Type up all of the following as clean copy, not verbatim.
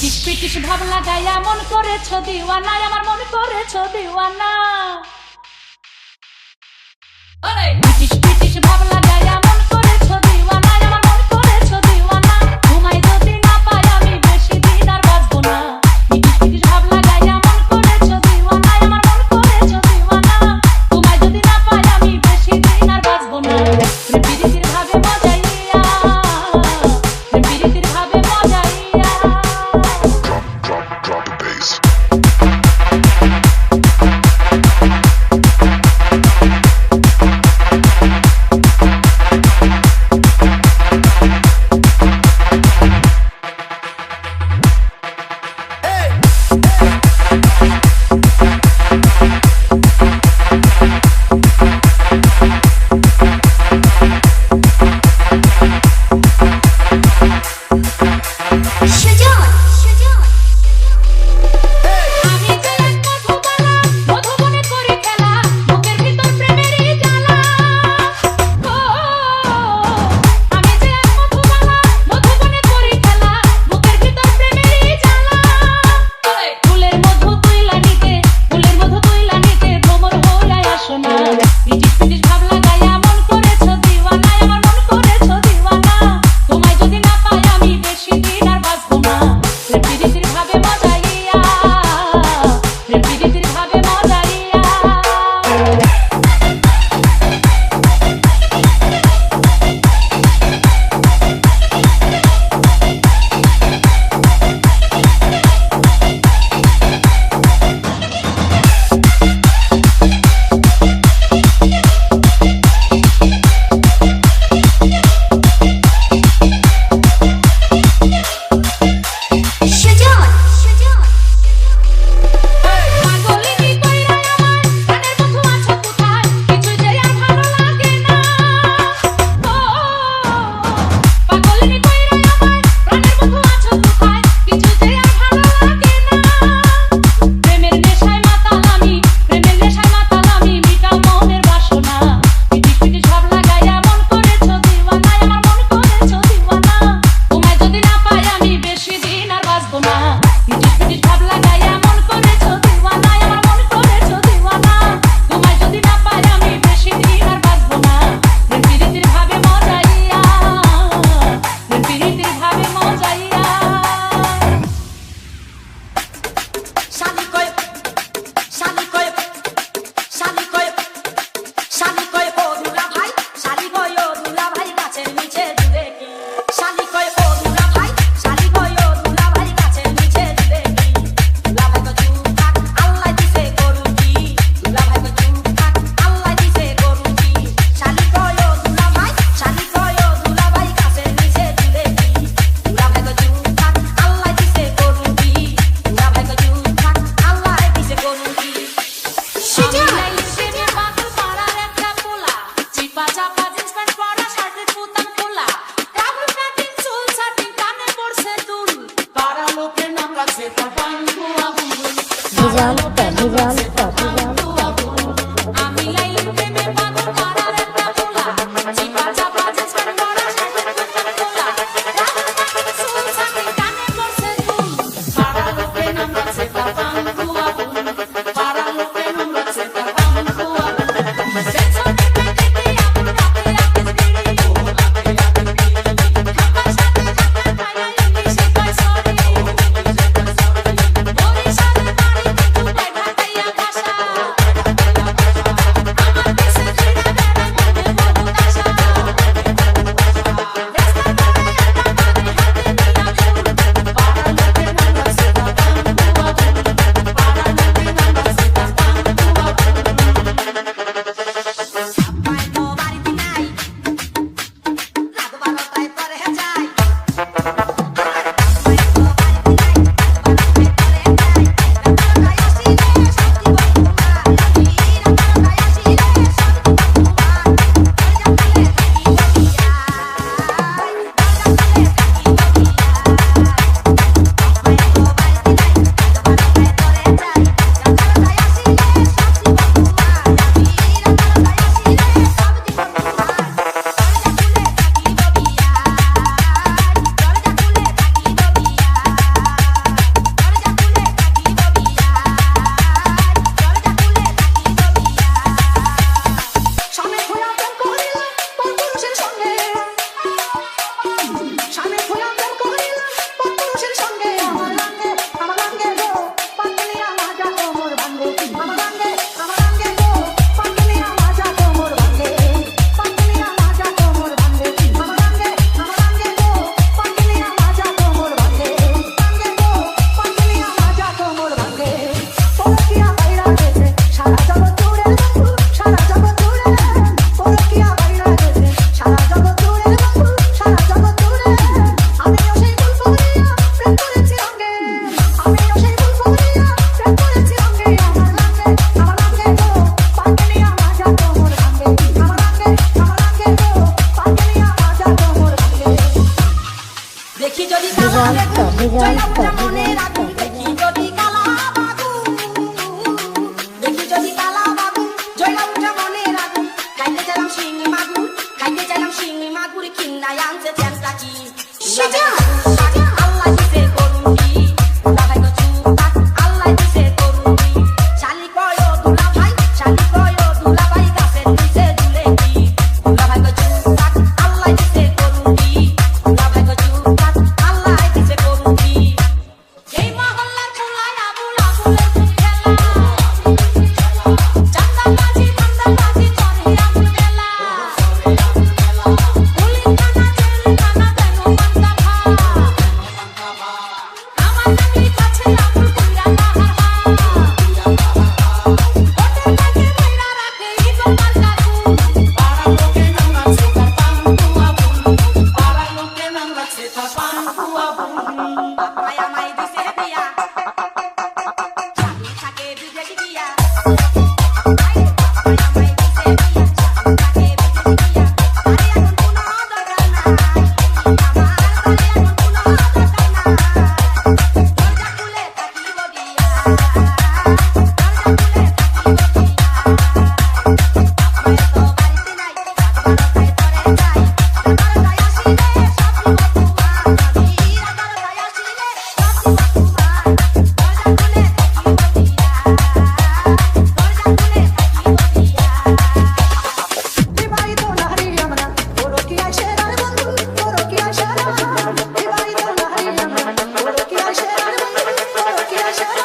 পিটিশ পিটিশ ভাব লাগাইয়া মন করেছো দিওয়ানা, আমার মন করেছো দিওয়ানা। পিটিশ পিটিশ ভাব লাগাইয়া মন করেছো দিওয়ানা, আমার মন করেছো দিওয়ানা। তোমায় যদি না পাই আমি বেশি দিন আর বাঁচবো না। পিটিশ পিটিশ ভাব লাগাইয়া মন করেছো দিওয়ানা, আমার মন করেছো দিওয়ানা। তোমায় যদি না পাই আমি বেশি দিন আর বাঁচবো না। পিরিতির ভাবে মজাইয়া, পিরিতির ভাবে মজাইয়া। Drop the bass. আমি যে এক মধুবালা, মধুবনে করি খেলা, বুকের ভিতর প্রেমেরই জ্বালা। ও আমি যে এক মধুবালা, মধুবনে করি খেলা, বুকের ভিতর প্রেমেরই জ্বালা। ফুলের মধু তুইলা নিতে, ফুলের মধু তুইলা নিতে ভ্রমর হইয়া আসো না। পিটিশ পিটিশ ভাব লাগাইয়া মন করেছো দিওয়ানা, আমার মন করেছো দিওয়ানা। তোমায় যদি না পাই আমি বেশি দিন আর বাঁচবো না। পিরিতির ভাবে মজাইয়া, পিরিতির ভাবে মজাইয়া। পাগলিনী কইরা আমার প্রাণের বন্ধু আছো কোথায়, কিছু যে আর ভালো লাগে না। ও পাগলিনী কইরা আমার প্রাণের বন্ধু আছো কোথায়, কিছু যে আর ভালো লাগে না। প্রেমের নেশায় মাতাল আমি, প্রেমের নেশায় মাতাল আমি, মিটাও মনের বাসনা। পিটিশ পিটিশ ভাব লাগাইয়া মন করেছো দিওয়ানা, আমার মন করেছো দিওয়ানা। তোমায় যদি না পাই আমি বেশি দিন আর বাঁচবো না। পিটিশ পিটিশ ভাব লাগাইয়া মন করেছো দিওয়ানা, আমার মন করেছো দিওয়ানা। তোমায় যদি না পাই আমি বেশি দিন আর বাঁচবো না। পিরিতির ভাবে মজাইয়া, পিরিতির ভাবে মজাইয়া। Shani koy, shani koy, shani koy, shani koy o dula bhai, shani koy o dula bhai gacher niche dure ki. Shani koy o dula bhai, shani koy o dula bhai gacher niche dure ki. Dula bhai ko chuk thak, Allah dise koru ki. Dula bhai ko chuk thak, Allah dise koru ki. Shani koy o dula bhai, shani koy o dula bhai gacher niche dure ki. Dula bhai ko chuk thak, Allah dise koru ki. Dula bhai ko chuk thak, Allah dise koru ki. আমি লাইলি প্রেমে পাগল পাড়ার একটা পোলা, চিপা চাপা jeans pant পরা, শার্টের বোতাম খোলা, ডাবল কাটিং চুল ছাটিং কানে পড়ছে দুল, পাড়া লোকের নাম রাখছে তার বান্ধু আবুল। আমি লাইলি প্রেমে পাগল পাড়ার একটা পোলা, চিপা চাপা জিন্স প্যান্ট পরা, শার্টের বোতাম খোলা, ডাবল কাটিং চুল ছাটিং কানে পড়ছে দুল, পাড়া লোকের নাম রাখছে তার বান্ধু আবুল। পাড়া লোকের নাম রাখছে তার বান্ধু আবুল। Bye. জয়লা উঠা মনের আগুন দেখি যদি কালা বাবু দেখি যদি কালা বাবু জয়লা উঠা মনের আগুন খাইতে চাইলাম শিঙি মাগুর খাইতে চাইলাম শিঙি মাগুর কিন্নায় আনছে চ্যাংটা কি সেটা আল্লাহ দিছে করুন কি দুলা ভাই তো চুপ থাক আল্লাহ দিছে করুন কি শালি কয় ও দুলা ভাই শালি কয় ও দুলা ভাই গাছের নিচে ঝুলে কি দুলা ভাই তো চুপ থাক আল্লাহ দিছে করুন কি দুলা ভাই তো চুপ থাক আল্লাহ দিছে করুন কি এই মহল্লার পোলায় আবুল আবুলের খেলা চাঁদাবাজি ধান্দাবাজি চলে আবুল মেলা পুলিশ থানা জেল থানা দেন মান্তা ভা আমার নামের কাছে আবুল কইরা ওদের কাছে কইরা রাখে ইজো মার্কা বাপায় আমায় দিছে বিয়া স্বামী থাকে বিদেশি গিয়া বাপায় আমায় দিছে বিয়া স্বামী থাকে বিদেশি গিয়া আরে এখন কোনো দরকার নাই আমার আরে এখন কোনো দরকার নাই দরজা খুলে থাকিব দিয়া দরজা খুলে থাকিব দিয়া বাপায় তো বাড়িতে নাই রাতবারটায় ধরে যায় রাতবারটায় আসিলে সব তোমার আমি রাতবারটায় আসিলে সব তোমার দরজা খুলে থাকিব দিয়া দরজা খুলে থাকিব দিয়া বিবাহিত নারী আমরা বড় কি আশার বন্ধু বড় কি আশার বিবাহিত নারী আমরা বড় কি আশার বন্ধু বড় কি আশার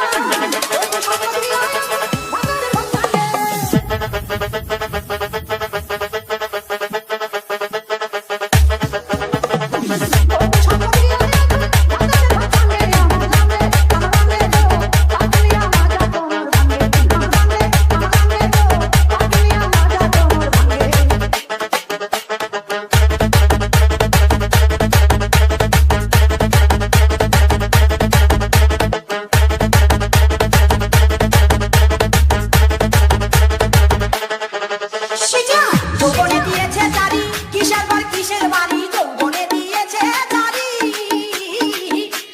সেটা যৌবনে দিয়েছে জারি কিসের পর কিসের বাড়ি যৌবনে দিয়েছে জারি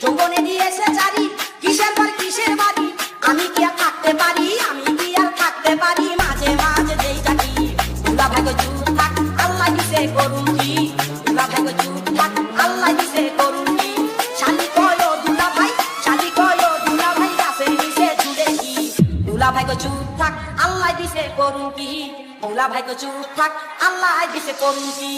যৌবনে দিয়েছে জারি কিসের পর কিসের বাড়ি আমি কি আর থাকতে পারি আমি কি আর থাকতে পারি মাঝে মাঝে যেই ডাকি দুলা ভাই গো চুপ থাক আল্লাহ দিছে করুন কি দুলা ভাই গো চুপ থাক আল্লাহ দিছে করুন কি শালি কয় ও দুলা ভাই শালি কয় ও দুলা ভাই গাছের নিচে ঝুলে কি দুলা ভাই গো চুপ থাক আল্লাহ দিছে করুন কি দুলা ভাই গো চুপ থাক আল্লাহ দিছে করুন কি